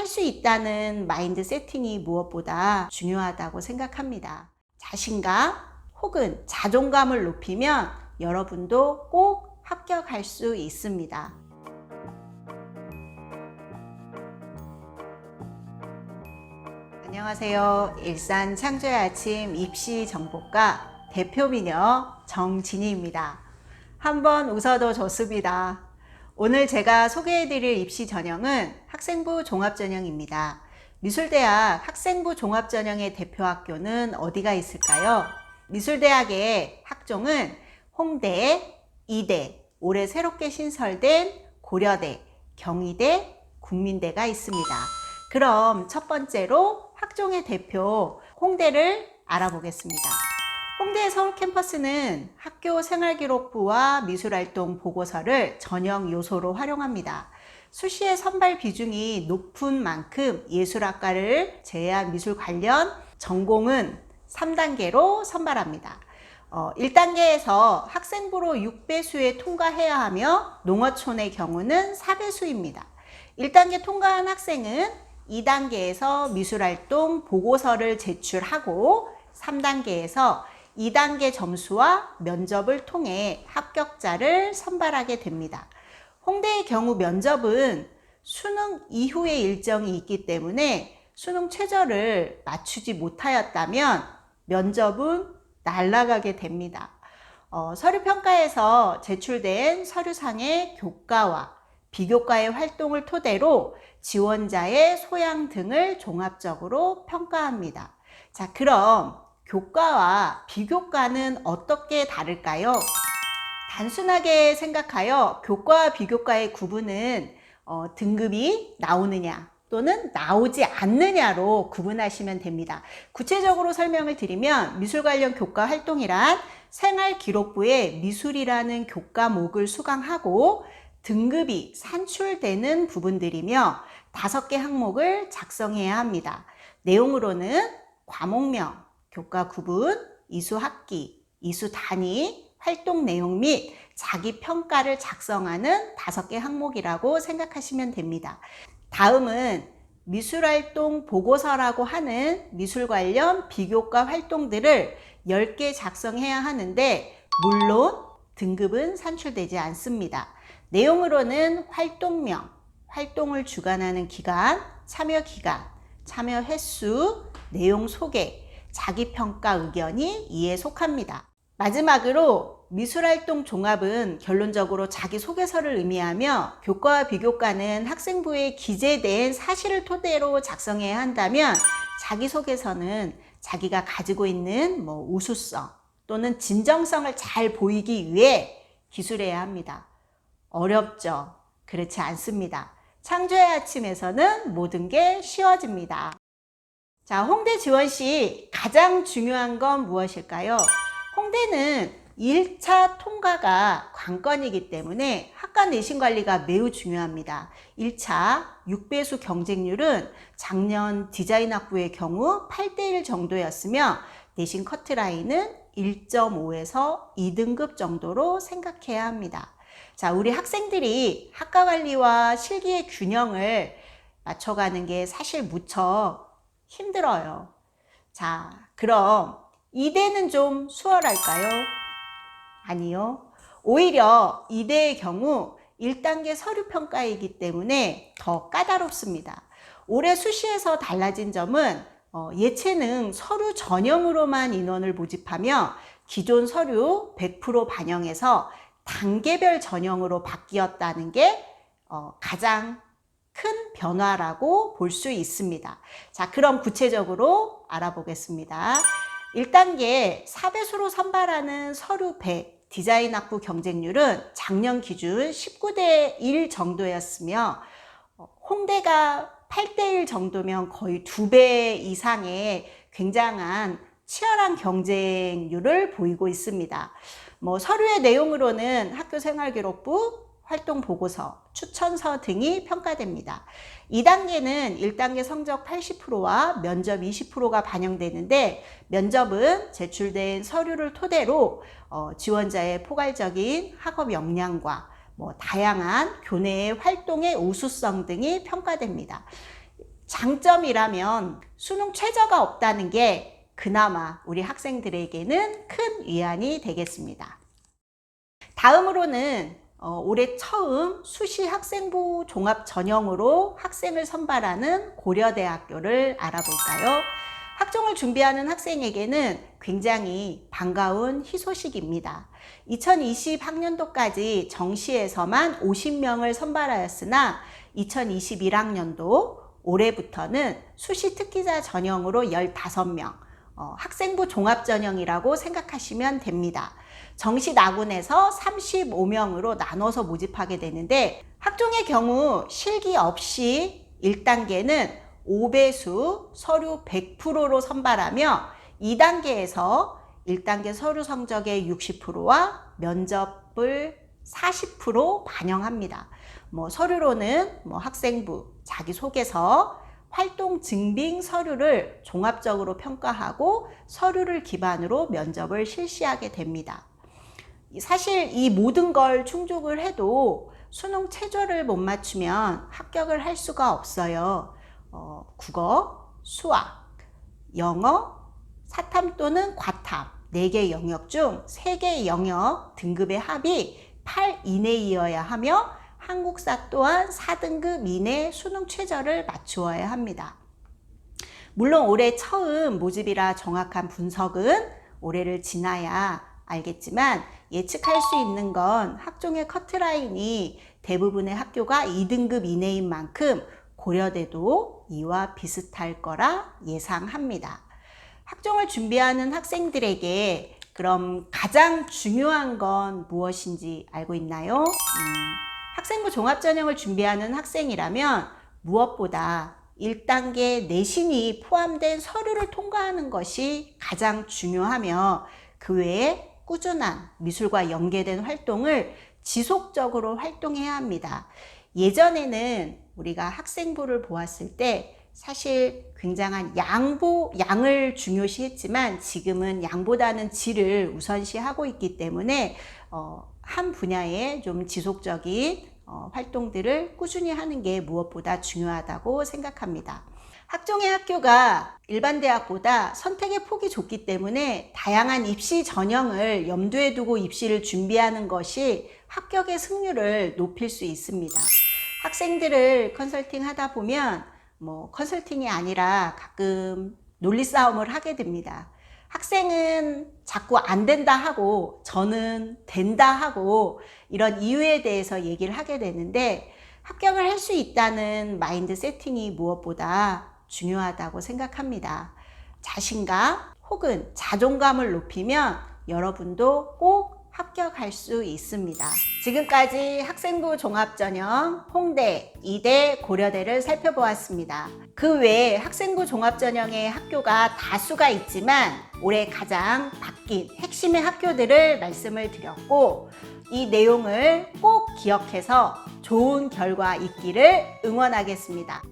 할 수 있다는 마인드 세팅이 무엇보다 중요하다고 생각합니다. 자신감 혹은 자존감을 높이면 여러분도 꼭 합격할 수 있습니다. 안녕하세요. 일산 창조의 아침 입시 정보과 대표 미녀 정진희입니다. 한번 웃어도 좋습니다. 오늘 제가 소개해드릴 입시 전형은 학생부 종합전형입니다. 미술대학 학생부 종합전형의 대표 학교는 어디가 있을까요? 미술대학의 학종은 홍대, 이대, 올해 새롭게 신설된 고려대, 경희대, 국민대가 있습니다. 그럼 첫 번째로 학종의 대표 홍대를 알아보겠습니다. 홍대 서울 캠퍼스는 학교 생활기록부와 미술활동 보고서를 전형 요소로 활용합니다. 수시의 선발 비중이 높은 만큼 예술학과를 제외한 미술 관련 전공은 3단계로 선발합니다. 1단계에서 학생부로 6배수에 통과해야 하며 농어촌의 경우는 4배수입니다. 1단계 통과한 학생은 2단계에서 미술활동 보고서를 제출하고 3단계에서 2단계 점수와 면접을 통해 합격자를 선발하게 됩니다. 홍대의 경우 면접은 수능 이후의 일정이 있기 때문에 수능 최저를 맞추지 못하였다면 면접은 날아가게 됩니다. 서류평가에서 제출된 서류상의 교과와 비교과의 활동을 토대로 지원자의 소양 등을 종합적으로 평가합니다. 자, 그럼 교과와 비교과는 어떻게 다를까요? 단순하게 생각하여 교과와 비교과의 구분은 등급이 나오느냐 또는 나오지 않느냐로 구분하시면 됩니다. 구체적으로 설명을 드리면 미술 관련 교과 활동이란 생활기록부에 미술이라는 교과목을 수강하고 등급이 산출되는 부분들이며 5개 항목을 작성해야 합니다. 내용으로는 과목명, 교과 구분, 이수 학기, 이수 단위, 활동 내용 및 자기 평가를 작성하는 5개 항목이라고 생각하시면 됩니다. 다음은 미술활동 보고서라고 하는 미술 관련 비교과 활동들을 10개 작성해야 하는데 물론 등급은 산출되지 않습니다. 내용으로는 활동명, 활동을 주관하는 기간, 참여 기간, 참여 횟수, 내용 소개, 자기평가 의견이 이에 속합니다. 마지막으로 미술활동 종합은 결론적으로 자기소개서를 의미하며 교과와 비교과는 학생부에 기재된 사실을 토대로 작성해야 한다면 자기소개서는 자기가 가지고 있는 우수성 또는 진정성을 잘 보이기 위해 기술해야 합니다. 어렵죠? 그렇지 않습니다. 창조의 아침에서는 모든 게 쉬워집니다. 자, 홍대 지원 시 가장 중요한 건 무엇일까요? 홍대는 1차 통과가 관건이기 때문에 학과 내신 관리가 매우 중요합니다. 1차 6배수 경쟁률은 작년 디자인학부의 경우 8대1 정도였으며 내신 커트라인은 1.5에서 2등급 정도로 생각해야 합니다. 자, 우리 학생들이 학과 관리와 실기의 균형을 맞춰가는 게 사실 무척 힘들어요. 자, 그럼 이대는 좀 수월할까요? 아니요. 오히려 이대의 경우 1단계 서류평가이기 때문에 더 까다롭습니다. 올해 수시에서 달라진 점은 예체능 서류 전형으로만 인원을 모집하며 기존 서류 100% 반영해서 단계별 전형으로 바뀌었다는 게 가장 큰 변화라고 볼 수 있습니다. 자, 그럼 구체적으로 알아보겠습니다. 1단계 4배수로 선발하는 서류 100 디자인학부 경쟁률은 작년 기준 19대 1 정도였으며 홍대가 8대 1 정도면 거의 2배 이상의 굉장한 치열한 경쟁률을 보이고 있습니다. 서류의 내용으로는 학교 생활기록부, 활동 보고서, 추천서 등이 평가됩니다. 2단계는 1단계 성적 80%와 면접 20%가 반영되는데 면접은 제출된 서류를 토대로 지원자의 포괄적인 학업 역량과 다양한 교내의 활동의 우수성 등이 평가됩니다. 장점이라면 수능 최저가 없다는 게 그나마 우리 학생들에게는 큰 위안이 되겠습니다. 다음으로는 올해 처음 수시 학생부 종합 전형으로 학생을 선발하는 고려대학교를 알아볼까요? 학종을 준비하는 학생에게는 굉장히 반가운 희소식입니다. 2020학년도까지 정시에서만 50명을 선발하였으나 2021학년도 올해부터는 수시 특기자 전형으로 15명, 학생부 종합전형이라고 생각하시면 됩니다. 정시 나군에서 35명으로 나눠서 모집하게 되는데, 학종의 경우 실기 없이 1단계는 5배수 서류 100%로 선발하며 2단계에서 1단계 서류 성적의 60%와 면접을 40% 반영합니다. 서류로는 학생부, 자기소개서, 활동 증빙 서류를 종합적으로 평가하고 서류를 기반으로 면접을 실시하게 됩니다. 사실 이 모든 걸 충족을 해도 수능 최저를 못 맞추면 합격을 할 수가 없어요. 국어, 수학, 영어, 사탐 또는 과탐 4개 영역 중 3개 영역 등급의 합이 8 이내이어야 하며 한국사 또한 4등급 이내 수능 최저를 맞추어야 합니다. 물론 올해 처음 모집이라 정확한 분석은 올해를 지나야 알겠지만, 예측할 수 있는 건 학종의 커트라인이 대부분의 학교가 2등급 이내인 만큼 고려대도 이와 비슷할 거라 예상합니다. 학종을 준비하는 학생들에게 그럼 가장 중요한 건 무엇인지 알고 있나요? 학생부 종합전형을 준비하는 학생이라면 무엇보다 1단계 내신이 포함된 서류를 통과하는 것이 가장 중요하며, 그 외에 꾸준한 미술과 연계된 활동을 지속적으로 활동해야 합니다. 예전에는 우리가 학생부를 보았을 때 사실 굉장한 양을 중요시했지만, 지금은 양보다는 질을 우선시하고 있기 때문에 한 분야에 좀 지속적인 활동들을 꾸준히 하는 게 무엇보다 중요하다고 생각합니다. 학종의 학교가 일반 대학보다 선택의 폭이 좁기 때문에 다양한 입시 전형을 염두에 두고 입시를 준비하는 것이 합격의 승률을 높일 수 있습니다. 학생들을 컨설팅 하다 보면 컨설팅이 아니라 가끔 논리 싸움을 하게 됩니다. 학생은 자꾸 안 된다 하고 저는 된다 하고 이런 이유에 대해서 얘기를 하게 되는데, 합격을 할 수 있다는 마인드 세팅이 무엇보다 중요하다고 생각합니다. 자신감 혹은 자존감을 높이면 여러분도 꼭 합격할 수 있습니다. 지금까지 학생부 종합전형 홍대, 이대, 고려대를 살펴보았습니다. 그 외에 학생부 종합전형의 학교가 다수가 있지만 올해 가장 바뀐 핵심의 학교들을 말씀을 드렸고, 이 내용을 꼭 기억해서 좋은 결과 있기를 응원하겠습니다.